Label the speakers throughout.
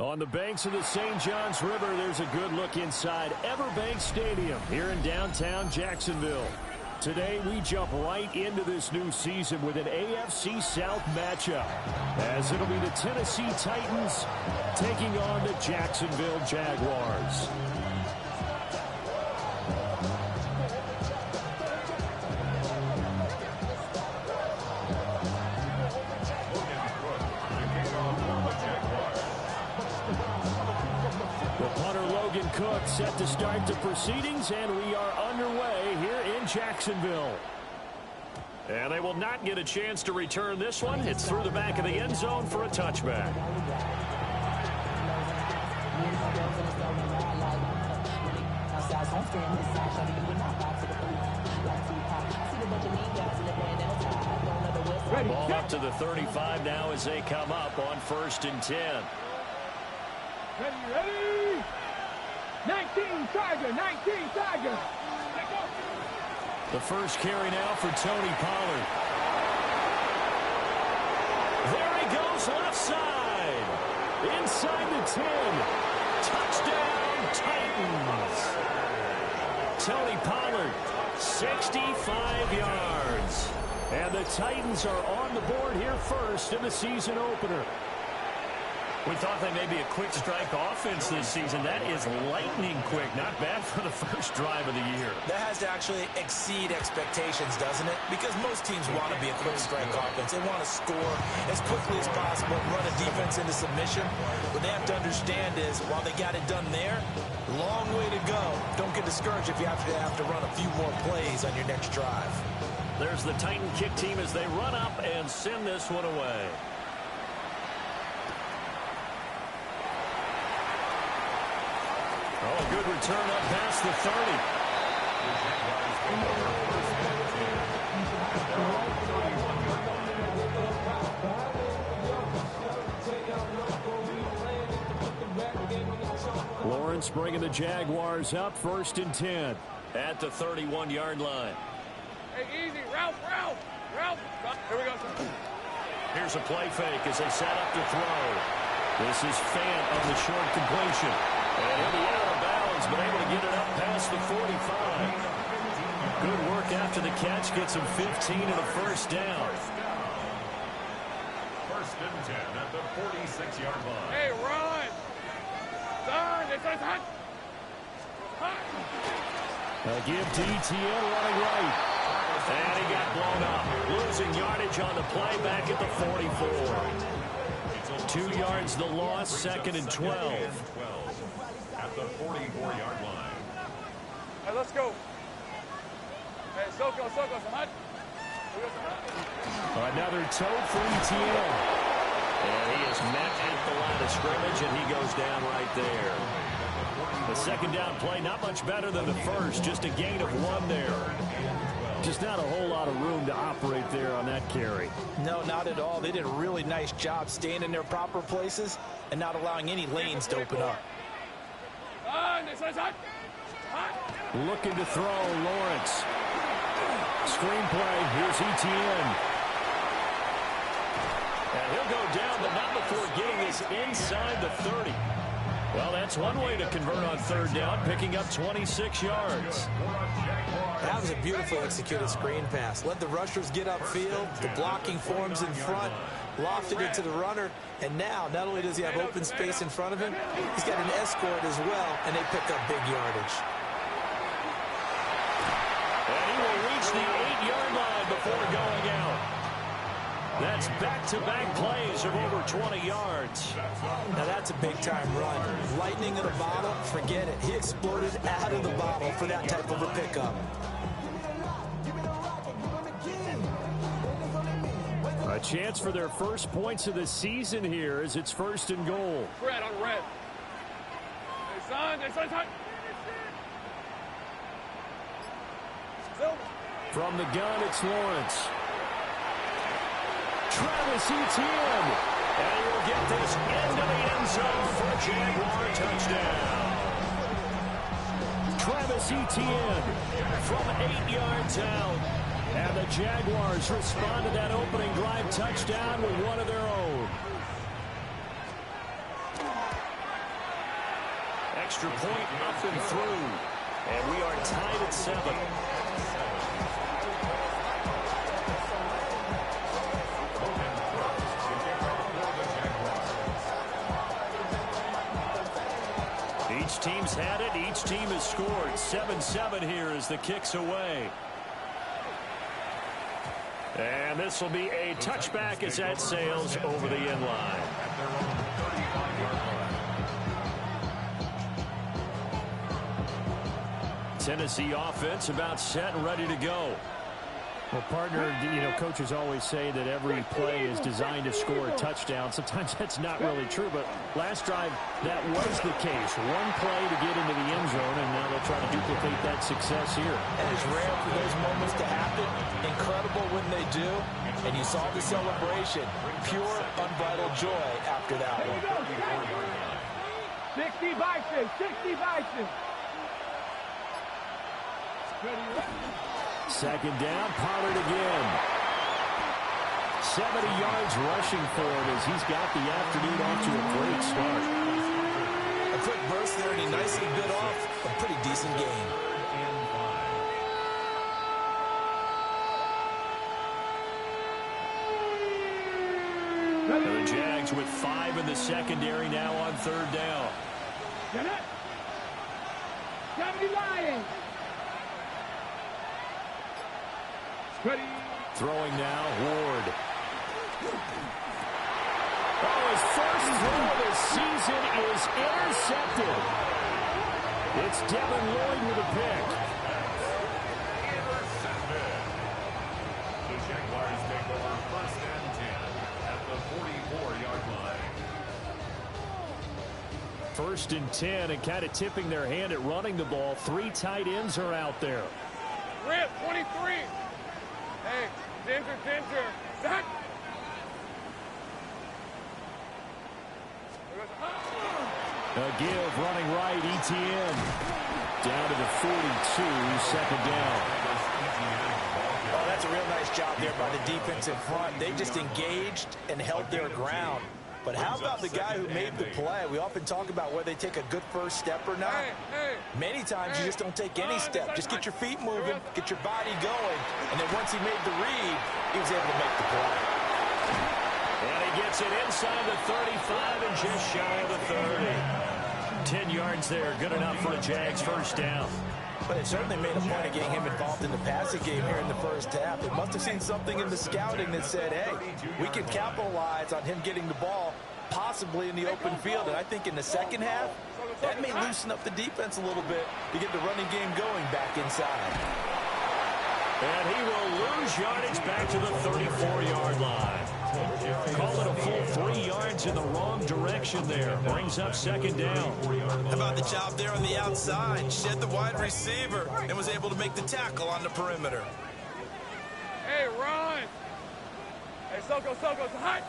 Speaker 1: On the banks of the St. Johns River, there's a good look inside Everbank Stadium here in downtown Jacksonville. Today, we jump right into this new season with an AFC South matchup, as it'll be the Tennessee Titans taking on the Jacksonville Jaguars. Cook set to start the proceedings, and we are underway here in Jacksonville. And they will not get a chance to return this one. It's through the back of the end zone for a touchback. Ball up to the 35 now as they come up on 1st and 10.
Speaker 2: Ready? 19 Tiger.
Speaker 1: The first carry now for Tony Pollard. There he goes left side. Inside the 10. Touchdown Titans. Tony Pollard, 65 yards. And the Titans are on the board here first in the season opener.
Speaker 3: We thought they may be a quick strike offense this season. That is lightning quick. Not bad for the first drive of the year.
Speaker 4: That has to actually exceed expectations, doesn't it? Because most teams want to be a quick strike offense. They want to score as quickly as possible and run a defense into submission. What they have to understand is, while they got it done there, long way to go. Don't get discouraged if you have to run a few more plays on your next drive.
Speaker 1: There's the Titan kick team as they run up and send this one away. Oh, good return up past the 30. Lawrence bringing the Jaguars up 1st and 10 at the 31-yard line.
Speaker 2: Hey, easy. Ralph. Here we go.
Speaker 1: Here's a play fake as they set up to throw. This is Fant on the short completion. And he'll be out of bounds, but able to get it up past the 45. Good work after the catch. Gets him 15 and a first down.
Speaker 5: 1st and 10 at the 46-yard line.
Speaker 2: Hey, run. Son, it's hot.
Speaker 1: A give to ETN running right. And he got blown up. Losing yardage on the play back at the 44. 2 yards the loss, 2nd and 12.
Speaker 5: At the 44-yard line.
Speaker 2: Hey, let's go. Hey, Soko, Samad.
Speaker 1: Another toe for ETN. And he is met at the line of scrimmage, and he goes down right there. The second down play, not much better than the first, just a gain of 1 there. Just not a whole lot of room to operate there on that carry.
Speaker 4: No, not at all. They did a really nice job staying in their proper places and not allowing any lanes to open up.
Speaker 1: Looking to throw, Lawrence. Screenplay, here's ETN. And he'll go down, but not before getting this inside the 30. Well, that's one way to convert on 3rd down, picking up 26 yards.
Speaker 4: That was a beautifully executed screen pass. Let the rushers get upfield. The blocking forms in front. Lofted it to the runner. And now, not only does he have open space in front of him, he's got an escort as well, and they pick up big yardage.
Speaker 1: And he will reach the 8-yard line before going out. That's back-to-back plays of over 20 yards.
Speaker 4: Now that's a big-time run. Lightning in a bottle, forget it. He exploded out of the bottle for that type of a pickup.
Speaker 1: A chance for their first points of the season here as it's 1st and goal.
Speaker 2: Red on red. Hey, son.
Speaker 1: From the gun, it's Lawrence. Travis Etienne. And he will get this into the end zone for a Jaguar touchdown. Travis Etienne from 8 yards out. And the Jaguars respond to that opening drive touchdown with one of their own. extra point up and through. And we are tied at 7. Each team's had it. Each team has scored. 7-7 here as the kick's away. And this will be a touchback as that sails over the end line. Tennessee offense about set and ready to go.
Speaker 6: Well, partner, coaches always say that every play is designed to score a touchdown. Sometimes that's not really true, but last drive, that was the case. One play to get into the end zone, and now they'll try to duplicate that success here.
Speaker 4: And it's rare for those moments to happen. Incredible when they do. And you saw the celebration. Pure, unbridled joy after that one.
Speaker 2: 60 Bison, 60 Bison.
Speaker 1: Second down, Pollard again. 70 yards rushing for him as he's got the afternoon off to a great start.
Speaker 4: A quick burst there, and he nicely bit off a pretty decent gain.
Speaker 1: The Jags with 5 in the secondary now on third down.
Speaker 2: Get it. 70 Lions. Ready.
Speaker 1: Throwing now, Ward. Oh, his first throw of the season is intercepted. It's Devin Lloyd with a pick.
Speaker 5: The Jaguars take over 1st and 10 at the 44-yard line.
Speaker 1: 1st and 10, and kind of tipping their hand at running the ball. 3 tight ends are out there.
Speaker 2: Rip, 23. Hey, Ginger. That.
Speaker 1: A give, running right, ETN. Down to the 42, 2nd down.
Speaker 4: Oh, that's a real nice job there by the defense in front. They just engaged and held their ground. But how about the guy who made the play? We often talk about whether they take a good first step or not. Many times you just don't take any step. Just get your feet moving, get your body going. And then once he made the read, he was able to make the play.
Speaker 1: And he gets it inside the 35 and just shy of the 30. 10 yards there, good enough for a Jags first down.
Speaker 4: But it certainly made a point of getting him involved in the passing game here in the first half. They must have seen something in the scouting that said, hey, we can capitalize on him getting the ball possibly in the open field. And I think in the second half, that may loosen up the defense a little bit to get the running game going back inside.
Speaker 1: And he will lose yardage back to the 34-yard line. Call it a full 3 yards in the wrong direction there. Brings up 2nd down.
Speaker 4: How about the job there on the outside? Shed the wide receiver and was able to make the tackle on the perimeter.
Speaker 2: Hey, run. Hey, Soko, hot.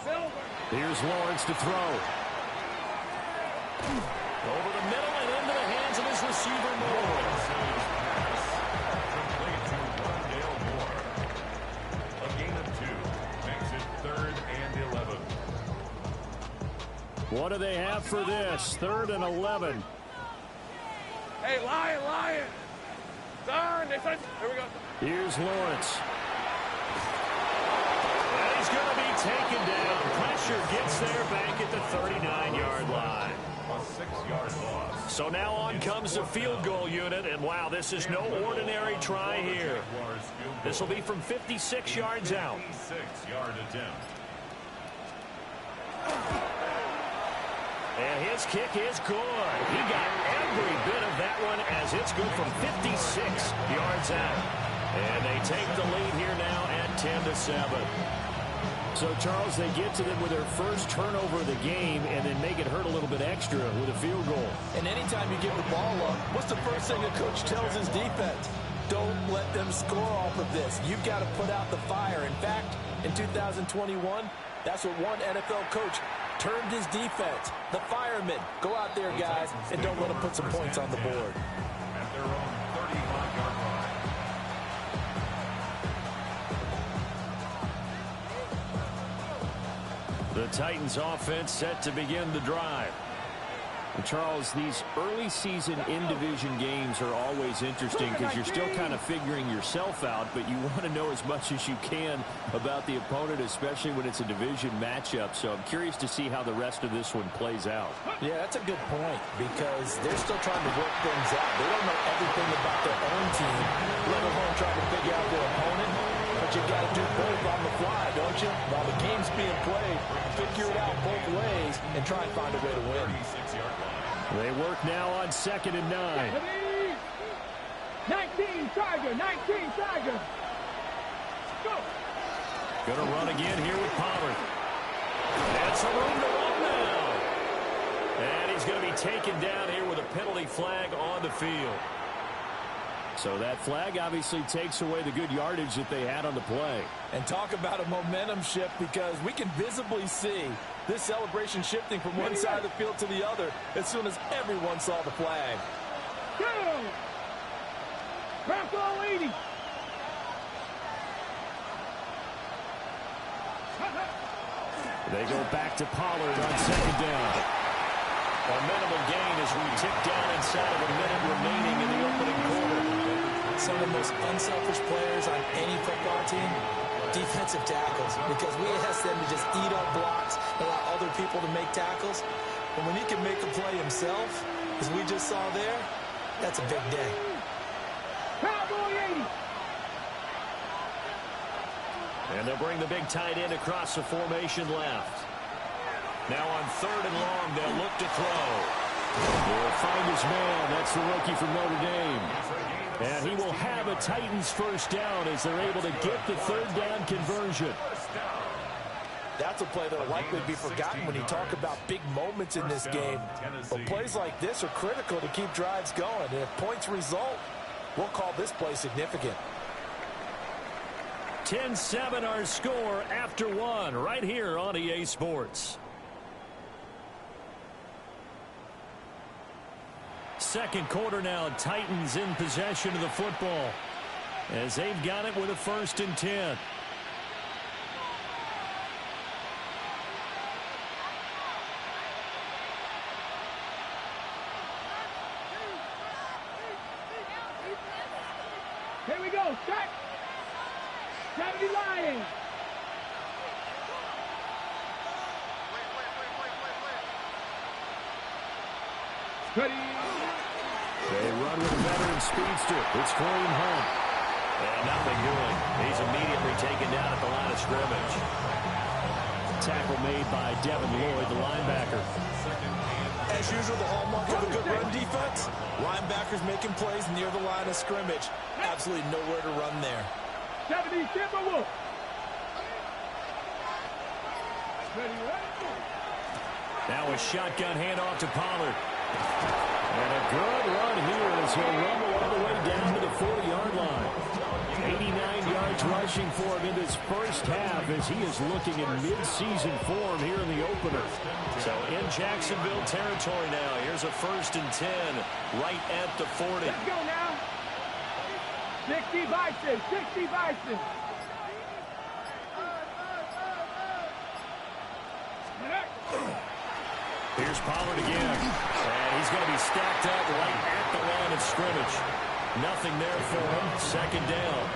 Speaker 2: Silver.
Speaker 1: Here's Lawrence to throw. Over the middle and into the hands of his receiver, Moore. What do they have for this? 3rd and 11.
Speaker 2: Hey, Lion. Darn. Here we go.
Speaker 1: Here's Lawrence. And he's going to be taken down. Pressure gets there back at the 39-yard line.
Speaker 5: A 6-yard loss.
Speaker 1: So now on comes the field goal unit. And, wow, this is no ordinary try here. This will be from 56 yards out.
Speaker 5: 56-yard attempt.
Speaker 1: And his kick is good. He got every bit of that one as it's good from 56 yards out. And they take the lead here now at 10-7. So, Charles, they get to them with their first turnover of the game and then make it hurt a little bit extra with a field goal.
Speaker 4: And anytime you give the ball up, what's the first thing a coach tells his defense? Don't let them score off of this. You've got to put out the fire. In fact, in 2021, that's what one NFL coach termed his defense. The firemen. Go out there, guys, and don't let them put some points on the board.
Speaker 5: At their own 35-yard line.
Speaker 1: The Titans offense set to begin the drive.
Speaker 6: Charles, these early season in-division games are always interesting because you're still kind of figuring yourself out, but you want to know as much as you can about the opponent, especially when it's a division matchup. So I'm curious to see how the rest of this one plays out.
Speaker 4: Yeah, that's a good point because they're still trying to work things out. They don't know everything about their own team, let alone trying to figure out their opponent. But you got to do both on the fly, don't you? While the game's being played, figure it out both ways and try and find a way to win.
Speaker 6: They work now on 2nd and 9.
Speaker 2: 19 Tiger, 19 Tiger. Go.
Speaker 3: Going to run again here with Pollard. And some room to run now. And he's going to be taken down here with a penalty flag on the field.
Speaker 6: So that flag obviously takes away the good yardage that they had on the play.
Speaker 4: And talk about a momentum shift because we can visibly see this celebration shifting from one side of the field to the other as soon as everyone saw the flag.
Speaker 2: Go! Bravo 80.
Speaker 6: They go back to Pollard on 2nd down.
Speaker 3: A minimal gain as we tick down inside of a minute remaining in the opening quarter.
Speaker 4: Some of the most unselfish players on any football team, defensive tackles, because we ask them to just eat up blocks, allow other people to make tackles. And when he can make a play himself, as we just saw there, that's a big day.
Speaker 2: Cowboy 80.
Speaker 3: And they'll bring the big tight end across the formation left. Now on 3rd and long, they'll look to throw.
Speaker 6: He'll find his man. That's the rookie from Notre Dame. And he will have a Titans first down as they're able to get the 3rd down conversion.
Speaker 4: That's a play that will likely be forgotten when you talk about big moments in this game. But plays like this are critical to keep drives going. And if points result, we'll call this play significant.
Speaker 3: 10-7 our score after 1 right here on EA Sports. Second quarter now, Titans in possession of the football as they've got it with a 1st and 10.
Speaker 2: Here we go. Start. 70 Lions. Ready.
Speaker 6: They run with a veteran speedster. It's Kareem Hunt.
Speaker 3: And nothing doing. He's immediately taken down at the line of scrimmage.
Speaker 6: Tackle made by Devin Lloyd, the linebacker.
Speaker 4: As usual, the hallmark of a good run defense, linebackers making plays near the line of scrimmage. Absolutely nowhere to run there.
Speaker 2: 70 Timberwolves. Ready, ready.
Speaker 3: Now a shotgun handoff to Pollard.
Speaker 6: And a good run here as he'll rumble all the way down to the 40-yard line. 89 yards rushing for him in this first half as he is looking in mid-season form here in the opener.
Speaker 3: So in Jacksonville territory now. Here's a 1st and 10 right at the 40.
Speaker 2: Let's go now. 60 Bison, 60 Bison.
Speaker 3: Here's Pollard again. And he's going to be stacked up right at the line of scrimmage. Nothing there for him. 2nd down.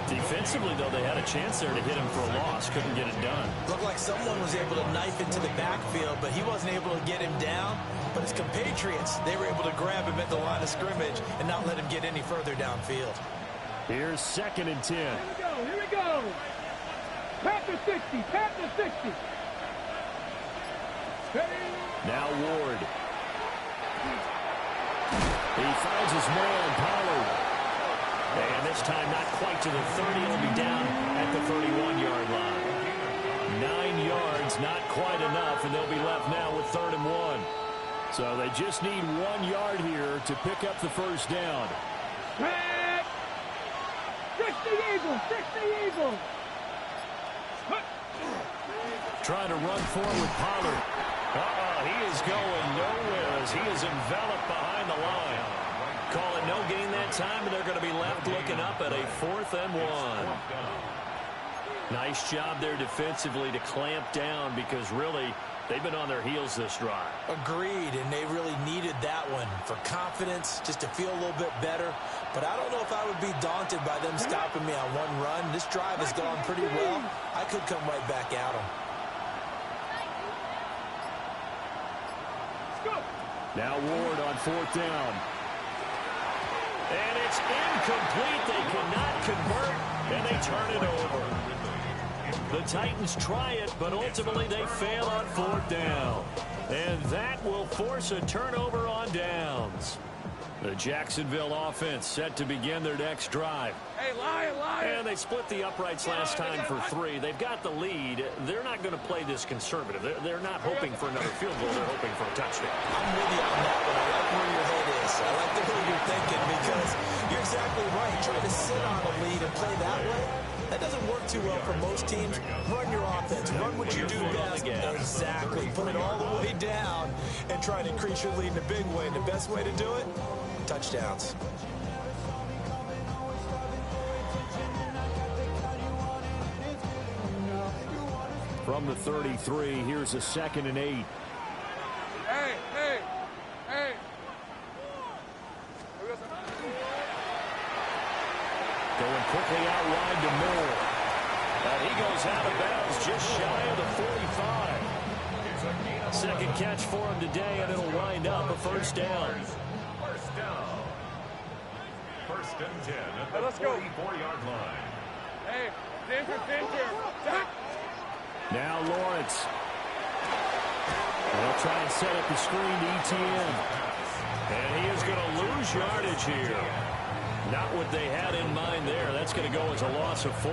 Speaker 3: Defensively, though, they had a chance there to hit him for a loss. Couldn't get it done.
Speaker 4: Looked like someone was able to knife into the backfield, but he wasn't able to get him down. But his compatriots, they were able to grab him at the line of scrimmage and not let him get any further downfield.
Speaker 6: Here's 2nd and 10.
Speaker 2: Here we go, here we go. Panther 60, Panther 60. Ready.
Speaker 6: Now Ward. He finds his man, Pollard.
Speaker 3: And this time not quite to the 30. He'll be down at the 31-yard line. 9 yards, not quite enough, and they'll be left now with 3rd and 1.
Speaker 6: So they just need 1 yard here to pick up the first down.
Speaker 2: 60 Eagles, 60 Eagles.
Speaker 3: Trying to run forward with Pollard. He is going nowhere as he is enveloped behind the line. Call it no gain that time, and they're going to be left looking up at a 4th and 1. Nice job there defensively to clamp down because really They've been on their heels this drive.
Speaker 4: Agreed, and they really needed that one for confidence, just to feel a little bit better. But I don't know if I would be daunted by them stopping me on one run. This drive has gone pretty well. I could come right back at them.
Speaker 1: Now Ward on 4th down. And it's incomplete. They cannot convert, and they turn it over. The Titans try it, but ultimately they fail on 4th down. And that will force a turnover on downs. The Jacksonville offense set to begin their next drive.
Speaker 2: Hey, lion.
Speaker 1: And they split the uprights last time for 3. They've got the lead. They're not going to play this conservative. They're not hoping for another field goal. They're hoping for a touchdown.
Speaker 4: I'm with you on that one. I like where your head is. I like the way you're thinking because you're exactly right. Trying to sit on a lead and play that way, that doesn't work too well for most teams. Run your offense. Run what you do best. Exactly. Put it all the way down and try to increase your lead in a big way. And the best way to do it, touchdowns.
Speaker 1: From the 33, here's a 2nd and 8.
Speaker 2: Hey.
Speaker 1: Going quickly out wide to Moore. And he goes out of bounds just shy of the 45. Second catch for him today, and it'll wind up a 1st down.
Speaker 5: First down. 1st and 10 at the
Speaker 2: Let's go.
Speaker 5: 44-yard line.
Speaker 2: Hey, center.
Speaker 1: Now Lawrence. They'll try and set up the screen to ETN. And he is going to lose yardage here. Not what they had in mind there. That's going to go as a loss of 4.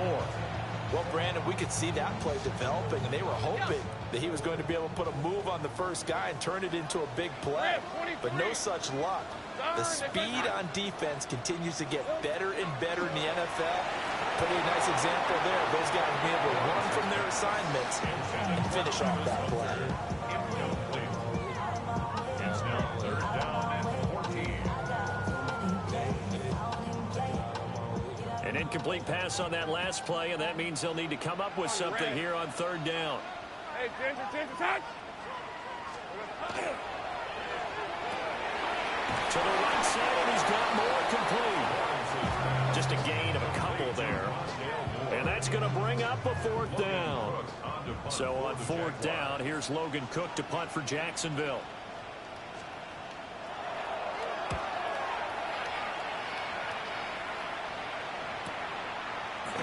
Speaker 4: Well, Brandon, we could see that play developing, and they were hoping that he was going to be able to put a move on the first guy and turn it into a big play. But no such luck. The speed on defense continues to get better and better in the NFL. Pretty nice example there. Those guys being able to run from their assignments and finish off that play.
Speaker 5: It's now 3rd down and 14.
Speaker 1: An incomplete pass on that last play, and that means they'll need to come up with something here on 3rd down.
Speaker 2: Hey, center, touch.
Speaker 1: To the right side, and he's got more complete. Just a gain of a couple there. And that's going to bring up a 4th down. So on 4th down, here's Logan Cook to punt for Jacksonville.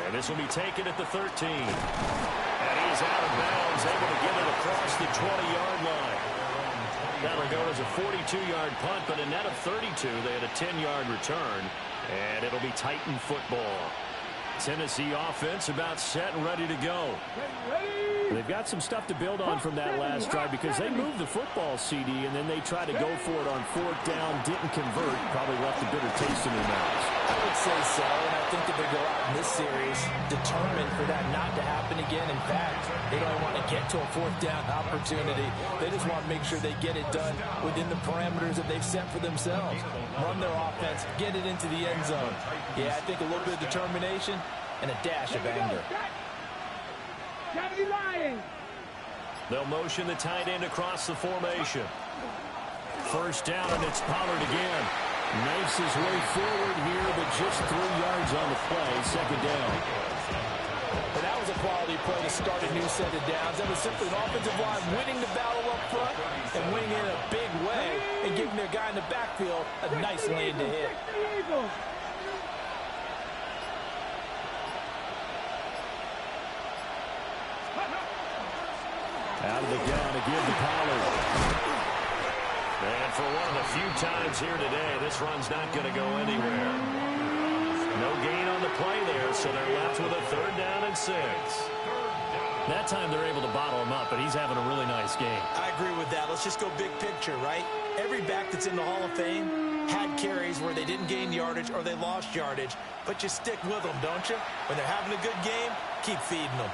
Speaker 1: And this will be taken at the 13. And he's out of bounds, able to get it across the 20-yard line. That'll go as a 42-yard punt, but a net of 32. They had a 10-yard return, and it'll be Titan football. Tennessee offense about set and ready to go. They've got some stuff to build on from that last drive because they moved the football, CD, and then they tried to go for it on 4th down, didn't convert, probably left a bitter taste in their mouths.
Speaker 4: I would say so, and I think that they go out in this series determined for that not to happen again. In fact, they don't want to get to a 4th down opportunity. They just want to make sure they get it done within the parameters that they've set for themselves. Run their offense, get it into the end zone. Yeah, I think a little bit of determination and a dash of anger.
Speaker 1: They'll motion the tight end across the formation. 1st down, and it's Pollard again. Knifes his way forward here, but just 3 yards on the play. 2nd down.
Speaker 4: And that was a quality play to start a new set of downs. That was simply an offensive line winning the battle up front and winning in a big way and giving their guy in the backfield a nice lane to hit.
Speaker 1: Out of the gun again to Pollard. And for one of the few times here today, this run's not going to go anywhere. No gain on the play there, so they're left with a 3rd down and 6. That time they're able to bottle him up, but he's having a really nice game.
Speaker 4: I agree with that. Let's just go big picture, right? Every back that's in the Hall of Fame had carries where they didn't gain yardage or they lost yardage, but you stick with them, don't you? When they're having a good game, keep feeding them.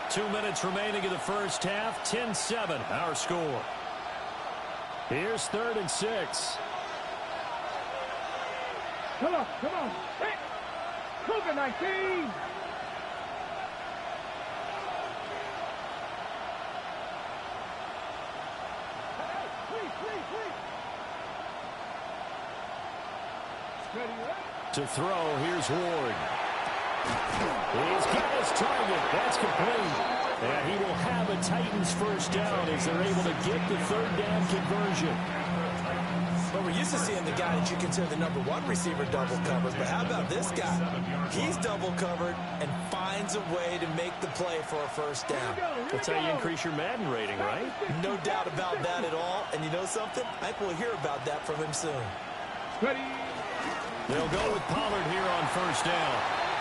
Speaker 1: 2 minutes remaining in the first half. 10-7, our score. Here's 3rd and 6.
Speaker 2: Come on. Hey, Cougar 19.
Speaker 1: To throw, here's Ward. He's got his target. That's complete. And he will have a Titans first down as they're able to get the third down conversion.
Speaker 4: Well, we're used to seeing the guy that you consider the number one receiver double covered, but how about this guy? He's double covered and finds a way to make the play for a first down.
Speaker 1: That's how you increase your Madden rating, right?
Speaker 4: No doubt about that at all. And you know something? I think we'll hear about that from him soon.
Speaker 1: They'll go with Pollard here on first down.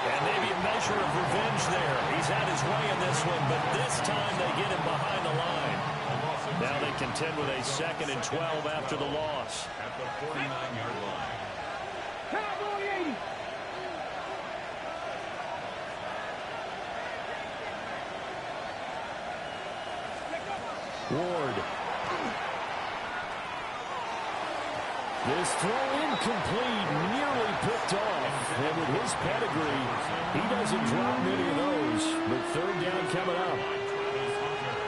Speaker 1: And maybe a measure of revenge there. He's had his way in this one, but this time they get him behind the line. Now they contend with a 2nd and 12 after the loss.
Speaker 5: At the 49-yard line.
Speaker 2: Cowboy 80.
Speaker 1: Ward. This throw incomplete, nearly picked off. And with his pedigree, he doesn't drop many of those. But third down coming up.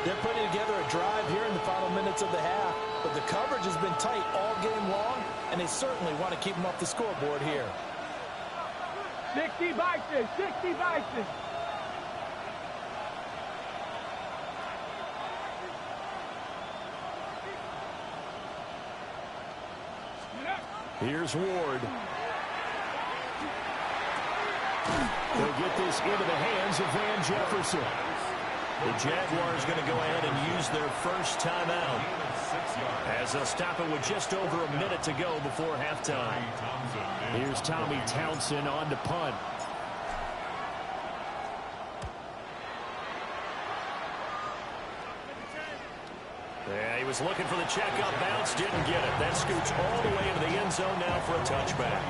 Speaker 4: They're putting together a drive here in the final minutes of the half, but the coverage has been tight all game long, and they certainly want to keep them off the scoreboard here.
Speaker 2: 60 Bison, 60 Bison.
Speaker 1: Here's Ward. They'll get this into the hands of Van Jefferson. The Jaguars going to go ahead and use their first timeout as they'll stop it with just over a minute to go before halftime. Here's Tommy Townsend on to punt. Yeah, he was looking for the checkup bounce, didn't get it. That scoots all the way into the end zone now for a touchback.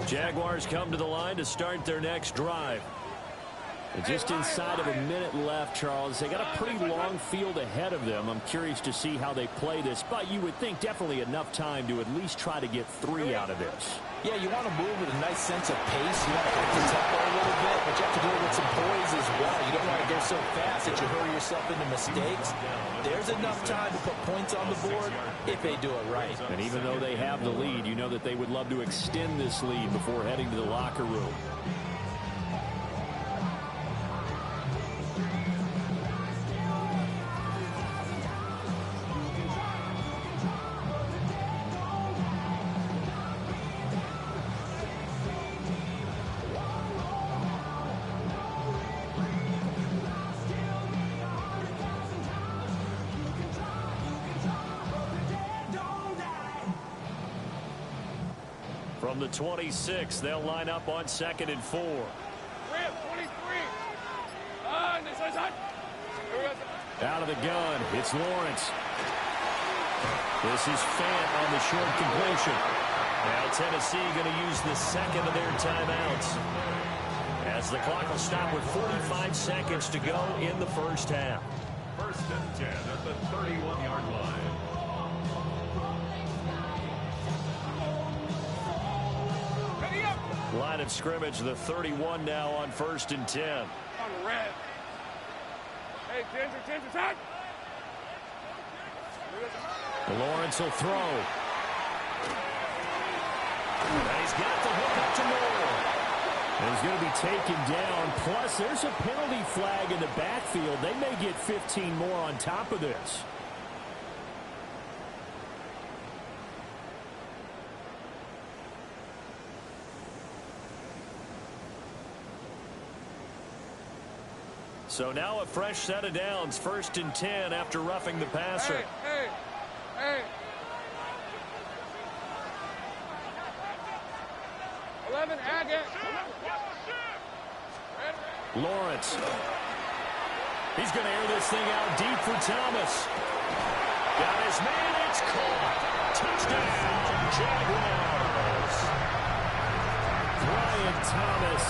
Speaker 1: Jaguars come to the line to start their next drive. And just inside of a minute left, Charles. They got a pretty long field ahead of them. I'm curious to see how they play this, but you would think definitely enough time to at least try to get 3 out of this.
Speaker 4: Yeah, you want to move with a nice sense of pace. You want to up the tempo a little bit, but you have to do it with some poise as well. You don't want to go so fast that you hurry yourself into mistakes. There's enough time to put points on the board if they do it right.
Speaker 1: And even though they have the lead, you know that they would love to extend this lead before heading to the locker room. From the 26, they'll line up on 2nd and 4. Out of the gun, it's Lawrence. This is Fant on the short completion. Now Tennessee going to use the second of their timeouts, as the clock will stop with 45 seconds to go in the first half.
Speaker 5: 1st and 10 at the 31-yard line.
Speaker 1: Line of scrimmage, the 31 now on 1st and 10.
Speaker 2: On the red. Hey, Ginger, time.
Speaker 1: Lawrence will throw. And he's got the hook up to Moore. And he's going to be taken down. Plus, there's a penalty flag in the backfield. They may get 15 more on top of this. So now a fresh set of downs. 1st and 10 after roughing the passer.
Speaker 2: Hey. 11, Agate.
Speaker 1: Lawrence. He's going to air this thing out deep for Thomas. Got his man. It's caught. Touchdown, Jaguars. Brian Thomas,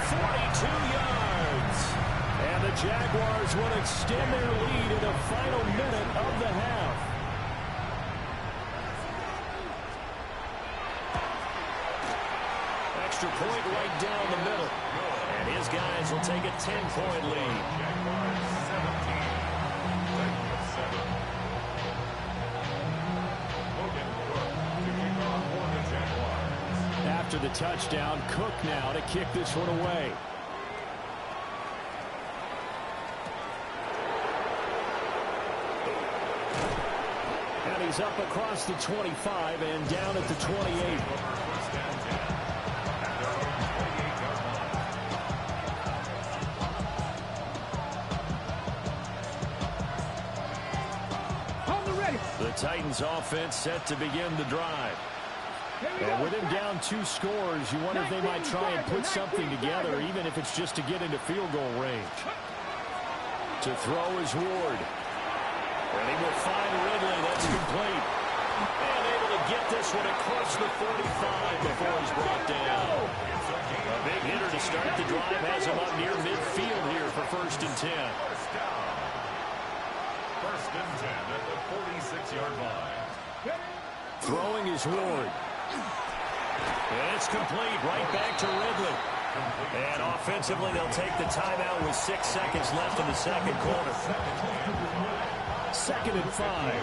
Speaker 1: 42 yards. And the Jaguars will extend their lead in the final minute of the half. Extra point right down the middle. And his guys will take a 10-point lead. after the touchdown. Cook now to kick this one away. And he's up across the 25 and down at the 28. The Titans offense set to begin the drive. And with him down 2 scores, you wonder if they might try and put something together, even if it's just to get into field goal range. To throw is Ward. And he will find Ridley. That's complete. And able to get this one across the 45 before he's brought down. A big hitter to start the drive has him up near midfield here for 1st and 10.
Speaker 5: First and 10 at the 46-yard line.
Speaker 1: Throwing is Ward. And it's complete. Right back to Ridley. And offensively, they'll take the timeout with 6 seconds left in the second quarter. 2nd and 5.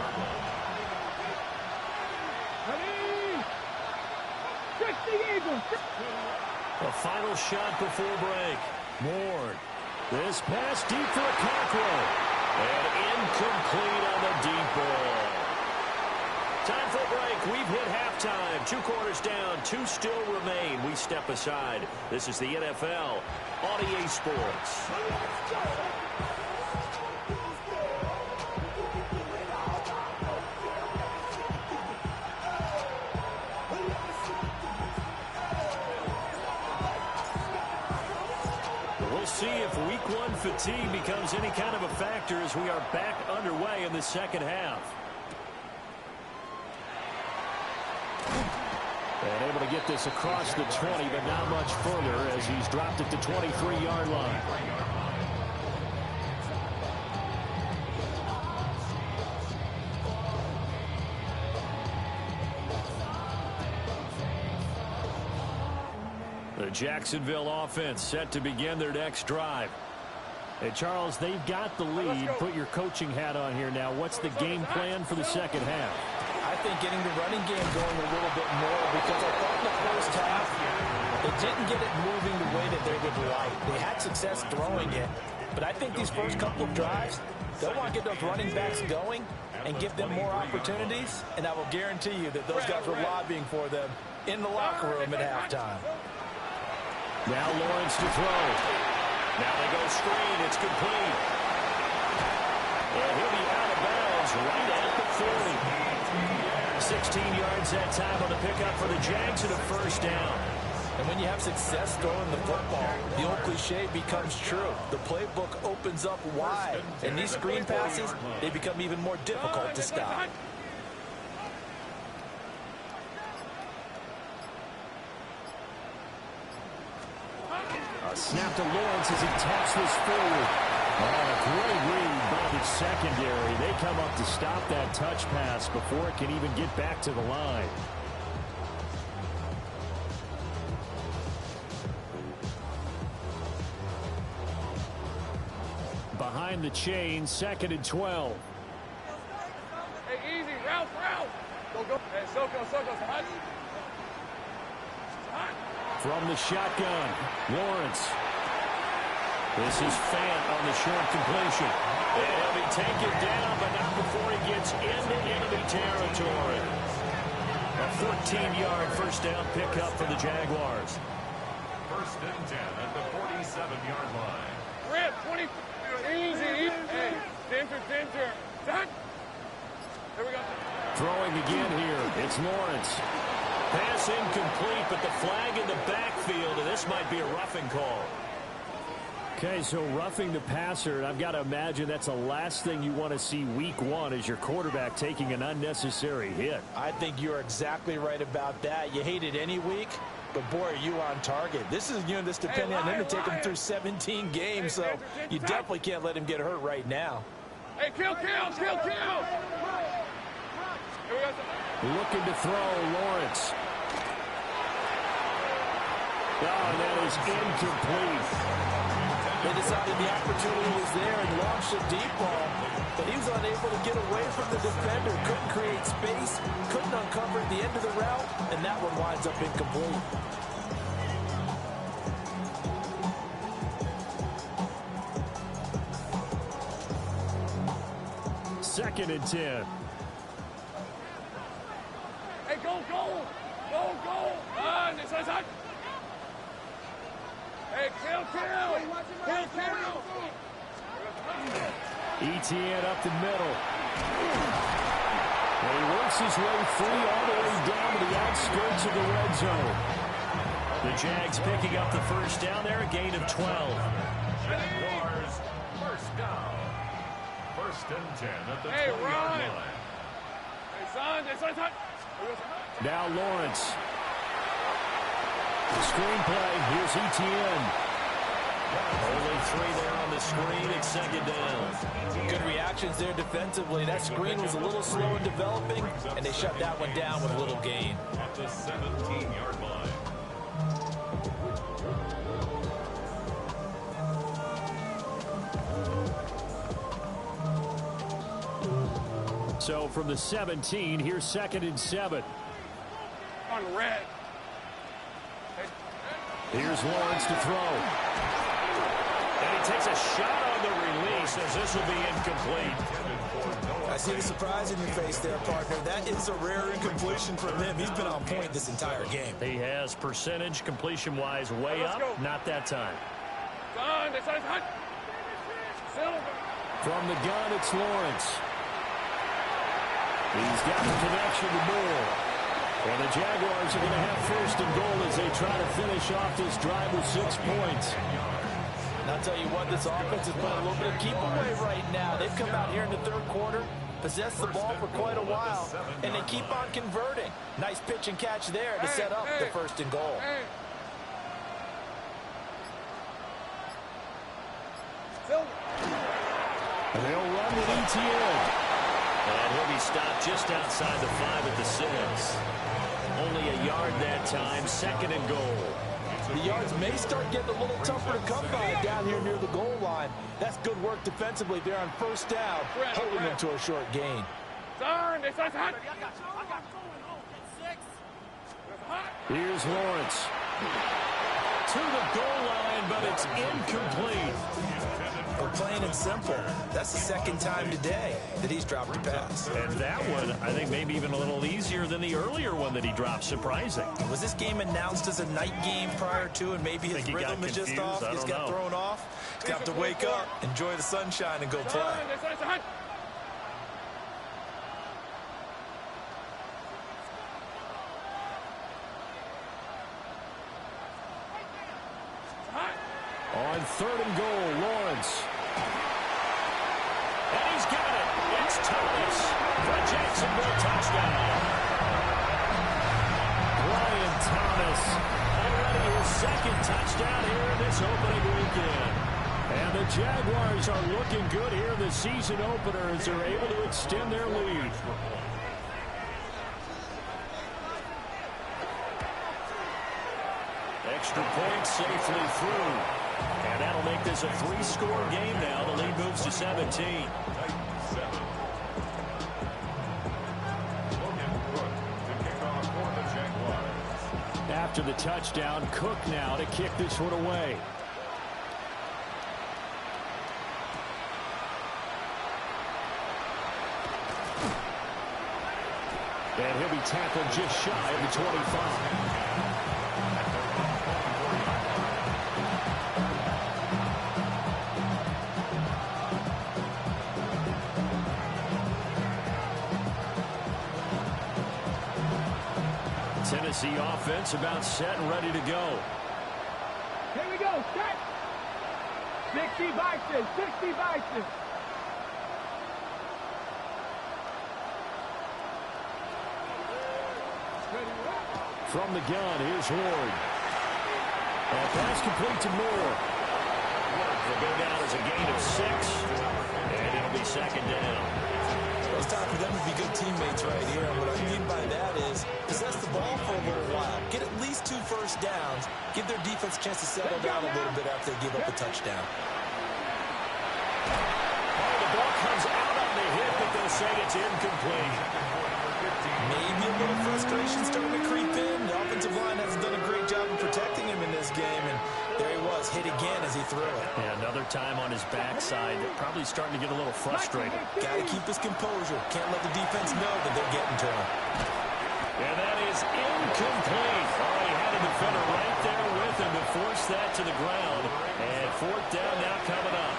Speaker 1: A final shot before break. Ward. This pass deep for a Cockrell. And incomplete on the deep ball. Time for a break. We've hit halftime. 2 quarters down. 2 still remain. We step aside. This is the NFL on EA Sports. We'll see if week 1 fatigue becomes any kind of a factor as we are back underway in the second half. And able to get this across the 20, but not much further as he's dropped at the 23-yard line. The Jacksonville offense set to begin their next drive. Hey, Charles, they've got the lead. Put your coaching hat on here now. What's the game plan for the second half?
Speaker 4: I think getting the running game going a little bit more, because I thought in the first half they didn't get it moving the way that they would like. They had success throwing it, but I think these first couple of drives, they'll want to get those running backs going and give them more opportunities, and I will guarantee you that those guys were lobbying for them in the locker room at halftime.
Speaker 1: Now Lawrence to throw. Now they go screen. It's complete. And he'll be out of bounds right at the 40. 16 yards that time on the pickup for the Jags and a first down.
Speaker 4: And when you have success throwing the football, the old cliche becomes true. The playbook opens up wide, and these screen passes, they become even more difficult to stop.
Speaker 1: A snap to Lawrence as he taps this forward. Oh, a great read by the secondary. They come up to stop that touch pass before it can even get back to the line. Behind the chain, 2nd and 12.
Speaker 2: Hey, easy, route. Go. Hey, Soko, hot.
Speaker 1: From the shotgun, Lawrence. This is Fant on the short completion. And he'll be taken down, but not before he gets into enemy territory. A 14-yard first down pickup for the Jaguars.
Speaker 5: First and 10 at the 47-yard line.
Speaker 2: Rip, 20. Easy. Hey, center. Done. There we go.
Speaker 1: Throwing again here. It's Lawrence. Pass incomplete, but the flag in the backfield, and this might be a roughing call. Okay, so roughing the passer, and I've got to imagine that's the last thing you want to see week 1 as your quarterback taking an unnecessary hit.
Speaker 4: I think you're exactly right about that. You hate it any week, but boy, are you on target. This is a unit that's depending on him to take him through 17 games, so you definitely can't let him get hurt right now.
Speaker 2: Hey, kill.
Speaker 1: Looking to throw, Lawrence. Oh, that is incomplete.
Speaker 4: They decided the opportunity was there and launched a deep ball, but he was unable to get away from the defender, couldn't create space, couldn't uncover the end of the route, and that one winds up incomplete.
Speaker 1: 2nd and 10.
Speaker 2: Hey, go! This is hot. Hey, kill!
Speaker 1: Etienne up the middle. And he works his way free all the way down to the outskirts of the red zone.
Speaker 3: The Jags picking up the first down there, a gain of 12.
Speaker 5: Jaguars, first down. 1st and 10 at the 20-yard
Speaker 2: Ron.
Speaker 5: line.
Speaker 2: Hey, son, this is hot.
Speaker 1: Now Lawrence. The screen play. Here's Etienne.
Speaker 3: Only 3 there on the screen. It's 2nd down.
Speaker 4: Good reactions there defensively. That screen was a little slow in developing, and they shut that one down with a little gain.
Speaker 5: At the 17-yard line.
Speaker 1: So from the 17, here's 2nd and 7.
Speaker 2: On red.
Speaker 1: Here's Lawrence to throw.
Speaker 3: And he takes a shot on the release as this will be incomplete.
Speaker 4: I see the surprise in your face there, partner. That is a rare incompletion from him. He's been on point this entire game.
Speaker 3: He has percentage completion-wise way up. Not that time.
Speaker 2: Son, this is hot. Silver.
Speaker 1: From the gun, it's Lawrence. He's got the connection to Moore. And the Jaguars are going to have 1st and goal as they try to finish off this drive with 6 points.
Speaker 4: And I'll tell you what, this offense is playing a little bit of keep away right now. They've come out here in the 3rd quarter, possessed the ball for quite a while, and they keep on converting. Nice pitch and catch there to set up the 1st and goal.
Speaker 1: And they'll run with Etienne.
Speaker 3: And he'll be stopped just outside the 5 at the 6. Only a yard that time, 2nd and goal.
Speaker 4: The yards may start getting a little tougher to come by down here near the goal line. That's good work defensively there on 1st down, holding them to a short gain.
Speaker 2: Son, this is hot.
Speaker 1: Here's Lawrence.
Speaker 3: To the goal line, but it's incomplete.
Speaker 4: Well, plain and simple, that's the 2nd time today that he's dropped a pass.
Speaker 3: And that one, I think, maybe even a little easier than the earlier one that he dropped. Surprising.
Speaker 4: Was this game announced as a night game prior to, and maybe his rhythm is just off? He's got thrown off. He's got to wake up, enjoy the sunshine, and go play.
Speaker 2: Son, this is hot.
Speaker 1: On 3rd and goal, Lawrence.
Speaker 3: And he's got it. It's Thomas for a Jacksonville touchdown.
Speaker 1: Brian Thomas.
Speaker 3: Already his 2nd touchdown here in this opening weekend.
Speaker 1: And the Jaguars are looking good here in the season opener as they're able to extend their lead.
Speaker 3: Extra point safely through. And that'll make this a 3-score game now. The lead moves to 17.
Speaker 1: After the touchdown, Cook now to kick this one away. And he'll be tackled just shy of the 25. Tennessee offense about set and ready to go.
Speaker 2: Here we go. Set. 60 boxes. 60 boxes.
Speaker 1: From the gun, here's Ward. And pass complete to Moore.
Speaker 3: Will go down as a gain of 6. And it'll be 2nd down.
Speaker 4: It's time for them to be good teammates right here. And what I mean by that is possess the ball for a little while. Get at least 2 first downs. Give their defense a chance to settle down a little bit after they give up a touchdown.
Speaker 3: Oh, the ball comes out on the hit, but they'll say it's incomplete.
Speaker 4: Maybe a little frustration starting to creep in. The offensive line hasn't done a great job of protecting him in this game. And there he was, hit again as he threw it.
Speaker 3: Yeah, another time on his backside. Probably starting to get a little frustrated.
Speaker 4: Got to keep his composure. Can't let the defense know that they're getting to him.
Speaker 3: And that is incomplete. Oh, he had a defender right there with him to force that to the ground. And fourth down now coming up.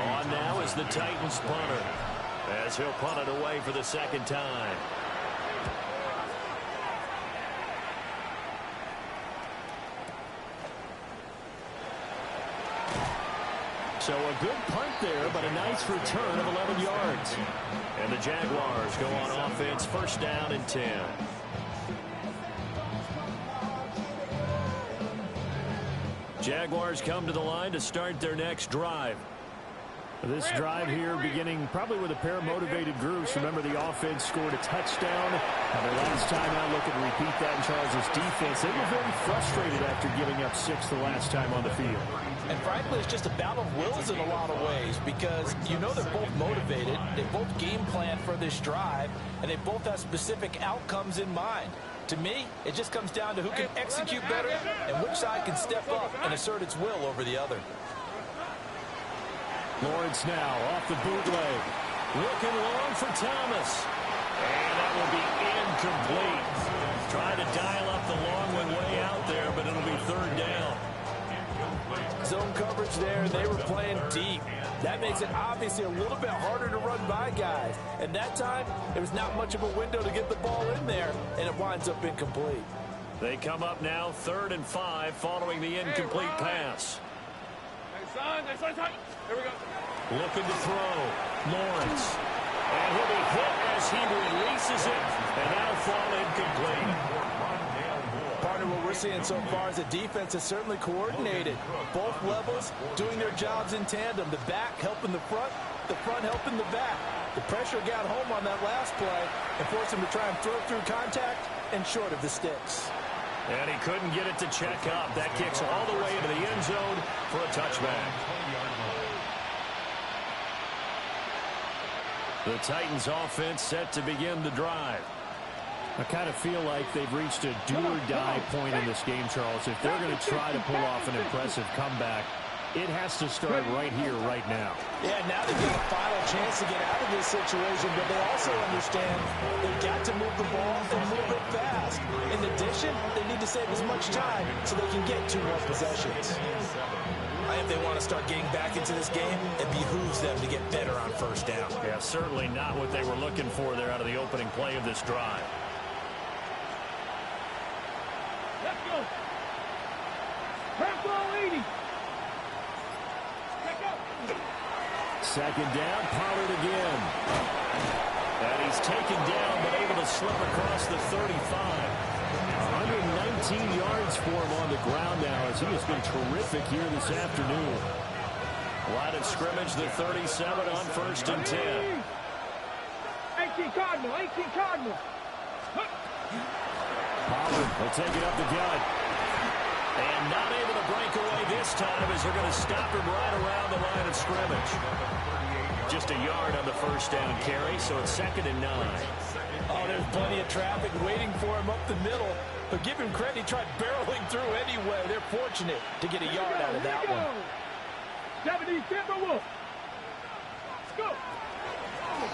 Speaker 3: On now is the Titans punter, as he'll punt it away for the second time. So a good punt there, but a nice return of 11 yards. And the Jaguars go on offense, first down and 10. Jaguars come to the line to start their next drive.
Speaker 6: This drive here beginning probably with a pair of motivated groups. Remember, the offense scored a touchdown. Now, the last time out, look and repeat that in Charles' defense. They were very frustrated after giving up 6 the last time on the field.
Speaker 4: And frankly, it's just a battle of wills in a lot of ways because you know they're both motivated. They both game plan for this drive, and they both have specific outcomes in mind. To me, it just comes down to who can execute better and which side can step up and assert its will over the other.
Speaker 6: Lawrence now off the bootleg.
Speaker 3: Looking long for Thomas. And that will be incomplete. Trying to dial up the long one way out there, but it'll be third down.
Speaker 4: Zone coverage there, they were playing deep. That makes it obviously a little bit harder to run by guys. And that time, there was not much of a window to get the ball in there, and it winds up incomplete.
Speaker 3: They come up now 3rd and 5 following the incomplete pass.
Speaker 2: Hey, son. Here we go.
Speaker 3: Looking to throw. Lawrence. And he'll be hit as he releases it, and that'll fall incomplete.
Speaker 4: Partner, what we're seeing so far is the defense is certainly coordinated. Both levels doing their jobs in tandem. The back helping the front helping the back. The pressure got home on that last play and forced him to try and throw through contact and short of the sticks.
Speaker 3: And he couldn't get it to check up. That kicks all the way into the end zone for a touchback. The Titans offense set to begin the drive.
Speaker 6: I kind of feel like they've reached a do-or-die point in this game, Charles. If they're going to try to pull off an impressive comeback, it has to start right here, right now.
Speaker 4: Yeah, now they've got a final chance to get out of this situation, but they also understand they've got to move the ball and move it fast. In addition, they need to save as much time so they can get 2 more possessions. If they want to start getting back into this game, it behooves them to get better on first down.
Speaker 3: Yeah, certainly not what they were looking for there out of the opening play of this drive.
Speaker 2: Let's go. Purple 80.
Speaker 6: Second down, Pollard again.
Speaker 3: And he's taken down, but able to slip across the 35.
Speaker 6: 119 yards for him on the ground now as he has been terrific here this afternoon.
Speaker 3: Line of scrimmage, the 37 on 1st and 10.
Speaker 2: 18 Cardinal.
Speaker 6: Pollard will take it up the gut.
Speaker 3: And not able to break away this time as they're going to stop him right around the line of scrimmage. Just a yard on the first down carry, so it's 2nd and 9.
Speaker 4: Oh, there's plenty of traffic waiting for him up the middle. But give him credit, he tried barreling through anyway. They're fortunate to get a yard out of that one.
Speaker 2: 70 Timberwolves. Let's go.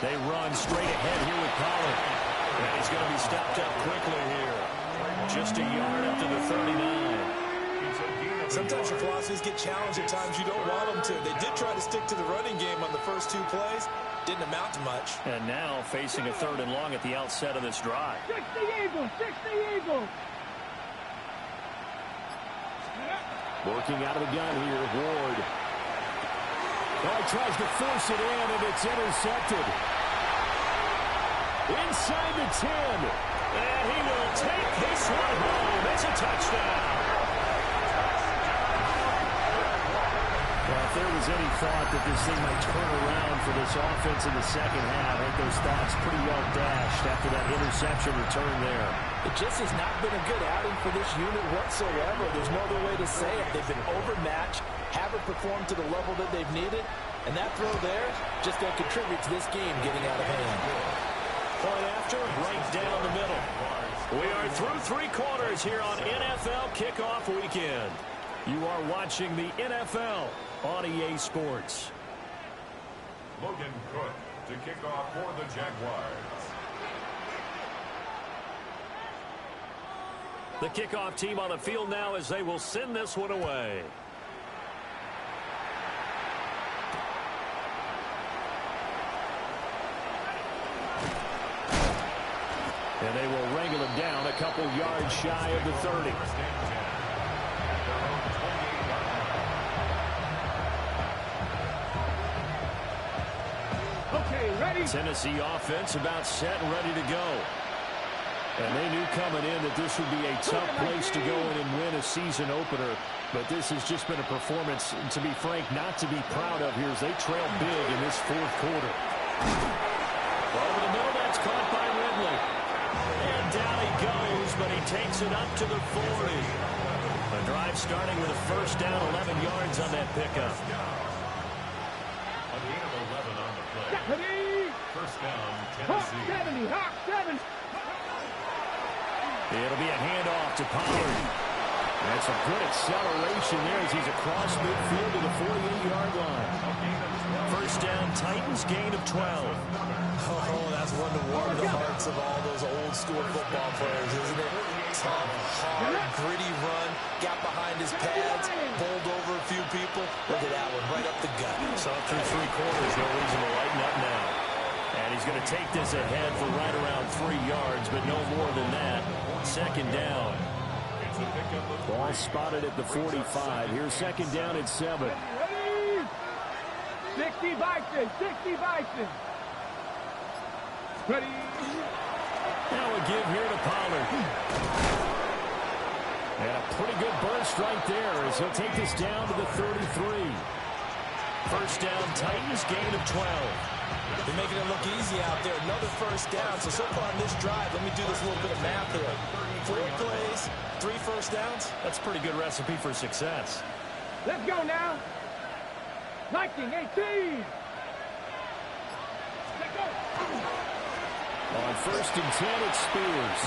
Speaker 3: They run straight ahead here with Pollard. And he's going to be stopped up quickly here. Just a yard up to the 39.
Speaker 4: Sometimes your philosophies get challenged at times you don't want them to. They did try to stick to the running game on the first 2 plays. Didn't amount to much.
Speaker 3: And now facing a 3rd and long at the outset of this drive.
Speaker 2: 60 Eagles.
Speaker 6: Working out of the gun here, Ward. Oh, he tries to force it in, and it's intercepted. Inside the 10.
Speaker 3: And he will take this one home. It's a touchdown.
Speaker 6: Well, if there was any thought that this thing might turn around for this offense in the second half, I think those thoughts pretty well dashed after that interception return there.
Speaker 4: It just has not been a good outing for this unit whatsoever. There's no other way to say it. They've been overmatched, haven't performed to the level that they've needed, and that throw there just going to contribute to this game getting out of hand.
Speaker 3: Point after, right down the middle. We are through 3 quarters here on NFL Kickoff Weekend.
Speaker 1: You are watching the NFL on EA Sports.
Speaker 5: Logan Cook to kick off for the Jaguars.
Speaker 1: The kickoff team on the field now as they will send this one away. And they will wrangle him down a couple yards shy of the 30.
Speaker 2: Okay, ready?
Speaker 1: Tennessee offense about set and ready to go. And they knew coming in that this would be a tough place to go in and win a season opener. But this has just been a performance, to be frank, not to be proud of here as they trail big in this fourth quarter. Over the middle, that's caught by Ridley. And down he goes, but he takes it up to the 40. A drive starting with a first down, 11 yards on that pickup.
Speaker 5: A gain of 11 on the play.
Speaker 2: Ready?
Speaker 5: First down,
Speaker 2: Hawk
Speaker 5: Tennessee.
Speaker 2: 70, Hawk 7.
Speaker 1: It'll be a handoff to Pollard. That's some good acceleration there as he's across midfield to the 48-yard line. First down, Titans, gain of 12.
Speaker 4: Oh, that's one to warm the hearts of all those old-school football players, isn't it? Tough, hard, gritty run, got behind his pads, bowled over a few people. Look at that one, right up the gut.
Speaker 1: So through three quarters, no reason to lighten up now. And he's going to take this ahead for right around 3 yards, but no more than that. Second down. Ball spotted at the 45. Here's second down at 7.
Speaker 2: Ready? 60 Bison, 60 Bison. Ready?
Speaker 1: Now a give here to Pollard. And a pretty good burst right there as he'll take this down to the 33. First down, Titans, gain of 12.
Speaker 4: They're making it look easy out there. Another first down. So far on this drive, let me do this little bit of math here. 4 plays, 3 first downs.
Speaker 1: That's a pretty good recipe for success.
Speaker 2: Let's go now. 19, 18. Let's go.
Speaker 1: On first and 10, it's Spears.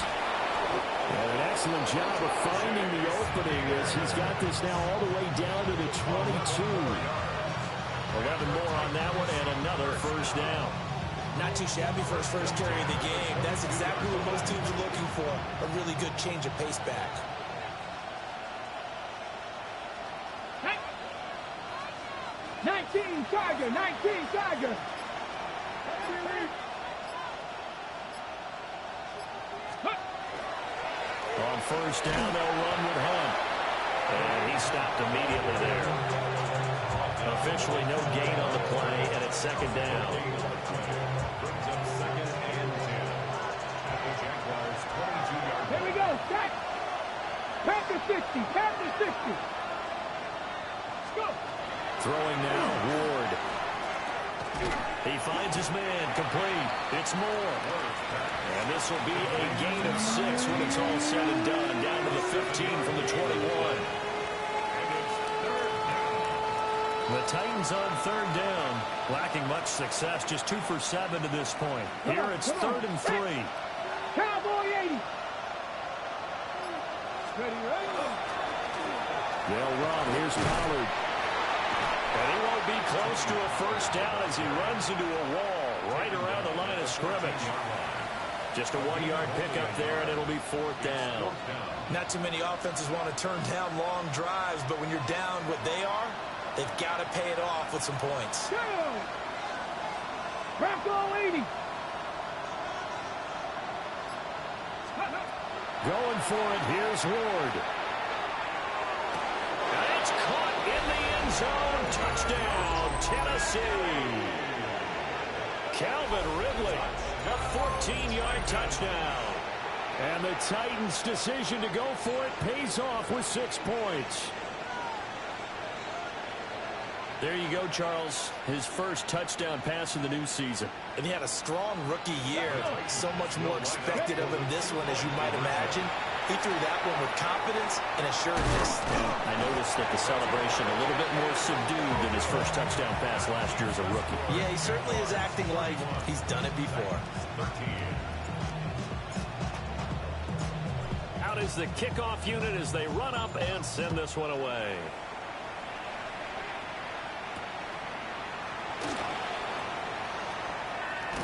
Speaker 1: And an excellent job of finding the opening as he's got this now all the way down to the 22. 11 more on that one and another first down.
Speaker 4: Not too shabby for his first carry of the game. That's exactly what most teams are looking for. A really good change of pace back.
Speaker 2: Hey. 19 Tiger, 19 Tiger.
Speaker 1: On first down, they'll run with Hunt. And he stopped immediately there. Officially no gain on the play, and it's second down.
Speaker 5: Brings up second and 10. At the Jaguars' 22-yard
Speaker 2: Here we go, set. Panther 60, Panther 60. Let's go.
Speaker 1: Throwing now, Ward. He finds his man, complete. It's Moore. And this will be a gain of 6 when it's all said and done. Down to the 15 from the 21. The Titans on third down, lacking much success, just 2 for 7 to this point. Here it's third and 3.
Speaker 2: Cowboy 80. Ready, ready.
Speaker 1: They'll run. Here's Pollard. And he won't be close to a first down as he runs into a wall right around the line of scrimmage. Just a 1-yard pickup there, and it'll be fourth down.
Speaker 4: Not too many offenses want to turn down long drives, but when you're down what they are, they've got to pay it off with some points.
Speaker 2: Bronco 80.
Speaker 1: Going for it, here's Ward. And it's caught in the end zone. Touchdown, Tennessee. Calvin Ridley, a 14-yard touchdown. And the Titans' decision to go for it pays off with 6 points. There you go, Charles. His first touchdown pass of the new season.
Speaker 4: And he had a strong rookie year. So much more expected of him this one, as you might imagine. He threw that one with confidence and assuredness.
Speaker 1: I noticed that the celebration a little bit more subdued than his first touchdown pass last year as a rookie.
Speaker 4: Yeah, he certainly is acting like he's done it before.
Speaker 1: Out
Speaker 3: is the kickoff unit as they run up and send this one away.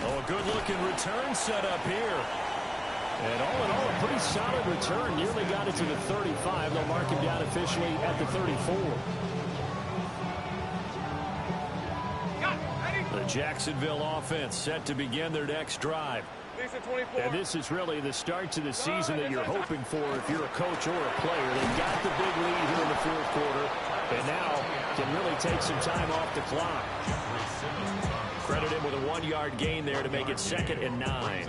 Speaker 3: Oh, a good-looking return set up here.
Speaker 6: And all in all, a pretty solid return. Nearly got it to the 35. They'll mark him down officially at the 34.
Speaker 3: The Jacksonville offense set to begin their next drive.
Speaker 6: And this is really the start to the season that you're hoping for if you're a coach or a player. They've got the big lead here in the fourth quarter, and now can really take some time off the clock.
Speaker 3: Credit him with a 1-yard gain there to make it 2nd and 9.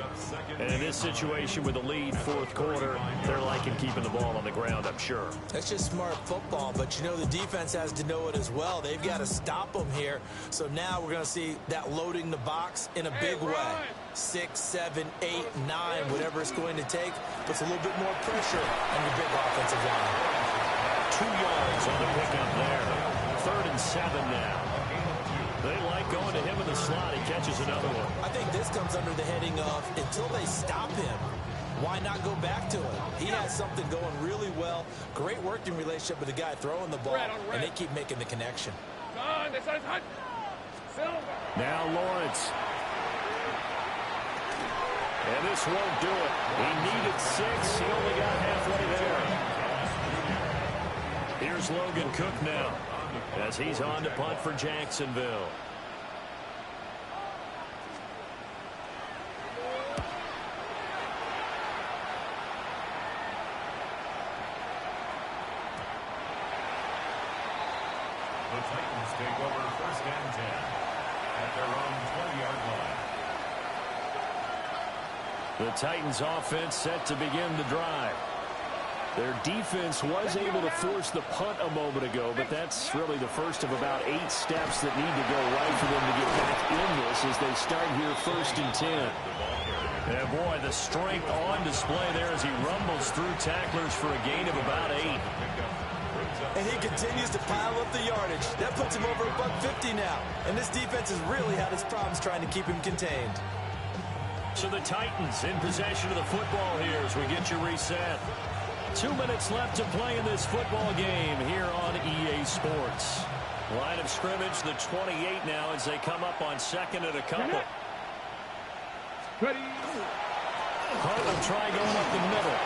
Speaker 3: And in this situation with the lead fourth quarter, they're liking keeping the ball on the ground, I'm sure.
Speaker 4: That's just smart football, but you know the defense has to know it as well. They've got to stop them here. So now we're going to see that loading the box in a big way. 6, 7, 8, 9, whatever it's going to take, puts a little bit more pressure on your big offensive line.
Speaker 3: 2 yards on the pickup there. 3rd and 7 now. They like going to him in the slot. He catches another one.
Speaker 4: I think this comes under the heading of until they stop him, why not go back to him? He has something going really well. Great working relationship with the guy throwing the ball, and they keep making the connection.
Speaker 6: Now Lawrence.
Speaker 3: And this won't do it. He needed 6. He only got halfway there. Here's Logan Cook now as he's on to punt for Jacksonville.
Speaker 5: The Titans take over 1st and 10 at their own 20-yard line.
Speaker 3: The Titans offense set to begin the drive. Their defense was able to force the punt a moment ago, but that's really the first of about 8 steps that need to go right for them to get back in this as they start here 1st and 10. Yeah, boy, the strength on display there as he rumbles through tacklers for a gain of about 8.
Speaker 4: And he continues to pile up the yardage. That puts him over $150 now. And this defense has really had its problems trying to keep him contained.
Speaker 3: So the Titans in possession of the football here as we get you reset. 2 minutes left to play in this football game here on EA Sports. Line of scrimmage, the 28 now as they come up on 2nd and a couple. Hunt will try going up the middle.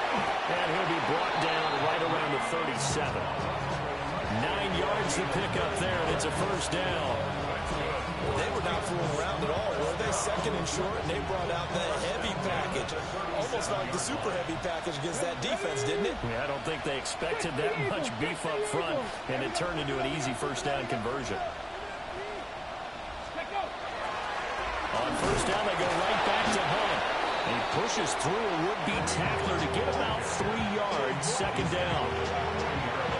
Speaker 3: And he'll be brought down right around the 37. 9 yards to pick up there, and it's a 1st down.
Speaker 4: They were not fooling around at all, were they? 2nd and short, and they brought out the heavy package. Almost like the super heavy package against that defense, didn't it?
Speaker 3: Yeah, I don't think they expected that much beef up front, and it turned into an easy 1st down conversion. On 1st down, they go right back to Hunt. He pushes through a would-be tackler to get about 3 yards, 2nd down.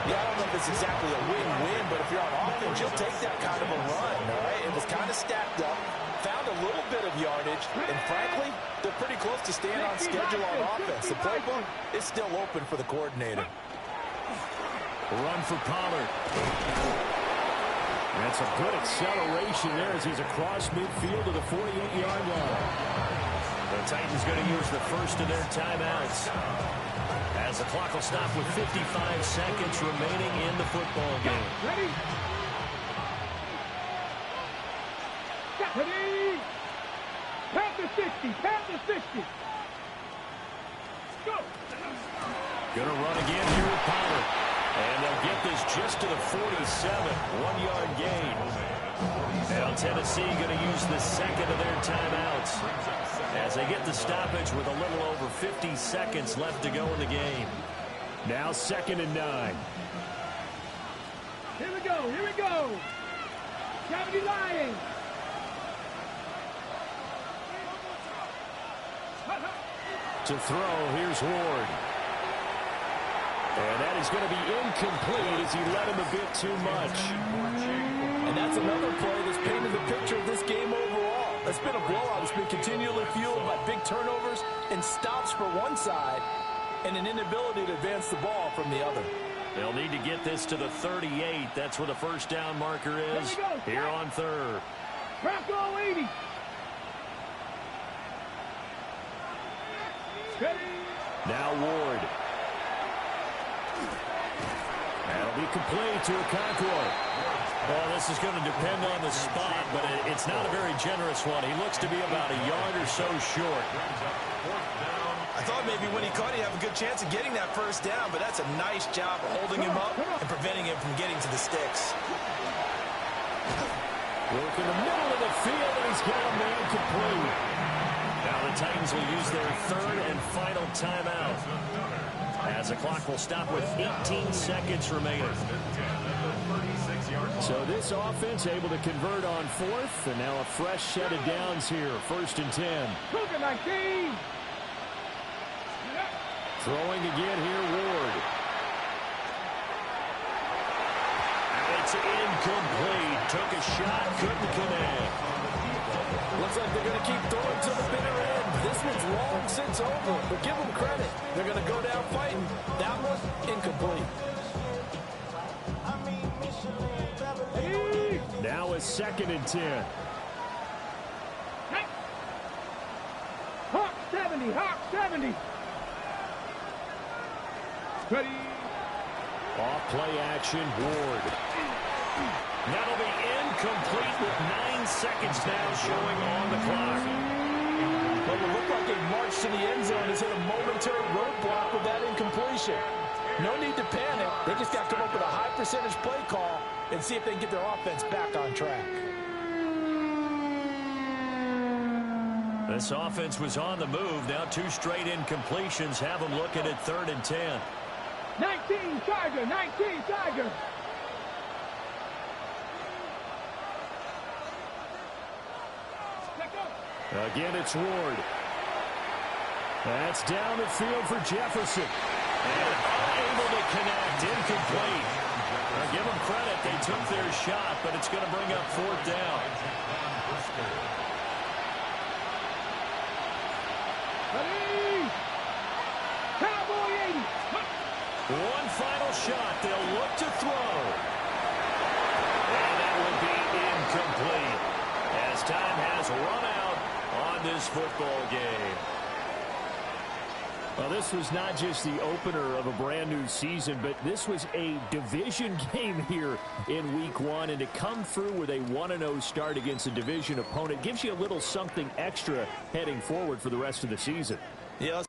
Speaker 4: Yeah, I don't know if it's exactly a win-win, but if you're on offense, you'll take that kind of a run, all right? It was kind of stacked up, found a little bit of yardage, and frankly, they're pretty close to staying on schedule on offense. The playbook is still open for the coordinator.
Speaker 3: Run for Pollard.
Speaker 6: That's a good acceleration there as he's across midfield to the 48-yard line.
Speaker 3: The Titans going to use the first of their timeouts as the clock will stop with 55 seconds remaining in the football game.
Speaker 2: Ready? Pat the 60. Pat the 60. Go.
Speaker 3: Going to run again here with Pollard. And they'll get this just to the 47. 1-yard gain. Now Tennessee going to use the 2nd of their timeouts as they get the stoppage with a little over 50 seconds left to go in the game.
Speaker 6: Now 2nd and 9.
Speaker 2: Here we go. Here we go. Cavity Lions.
Speaker 6: To throw, here's Ward. And that is going to be incomplete as he let him a bit too much.
Speaker 4: And that's another play that's painted the picture of this game overall. It's been a blowout. It's been continually fueled by big turnovers and stops for one side and an inability to advance the ball from the other.
Speaker 3: They'll need to get this to the 38. That's where the 1st down marker is here on 3rd.
Speaker 2: Crack all 80.
Speaker 6: Now Ward.
Speaker 1: It'll be complete to Okonkwo.
Speaker 3: Well, this is going to depend on the spot, but it's not a very generous one. He looks to be about a yard or so short.
Speaker 4: I thought maybe when he caught, he'd have a good chance of getting that first down, but that's a nice job holding him up and preventing him from getting to the sticks.
Speaker 1: Work in the middle of the field, and he's got a man complete.
Speaker 3: Now the Titans will use their third and final timeout, as the clock will stop with 18 seconds remaining.
Speaker 1: So this offense able to convert on fourth, and now a fresh set of downs here, 1st and 10. Throwing again here, Ward.
Speaker 3: It's incomplete. Took a shot, couldn't connect.
Speaker 7: Looks like they're going to keep throwing to the bitter end. This one's long since over, but give them credit. They're going to go down fighting. That one, incomplete.
Speaker 1: Now a 2nd and 10.
Speaker 2: Hawk 70, Hawk 70. Ready.
Speaker 1: Off play action, Ward.
Speaker 3: That'll be incomplete with 9 seconds now showing on the clock.
Speaker 7: Well, it looked like they marched to the end zone and hit a momentary roadblock with that incompletion. No need to panic. They just got to come up with a high percentage play call and see if they can get their offense back on track.
Speaker 3: This offense was on the move. Now 2 straight incompletions have them looking at 3rd and 10.
Speaker 2: 19 Tiger, 19 Tiger.
Speaker 1: Again, it's Ward. That's down the field for Jefferson.
Speaker 3: And unable to connect, incomplete. Now give them credit, they took their shot, but it's going to bring up 4th down.
Speaker 2: Ready. Cowboy 80.
Speaker 3: One final shot, they'll look to throw. And that will be incomplete, as time has run out on this football game.
Speaker 1: Well, this was not just the opener of a brand new season, but this was a division game here in week 1. And to come through with a 1-0 start against a division opponent gives you a little something extra heading forward for the rest of the season.
Speaker 4: Yeah.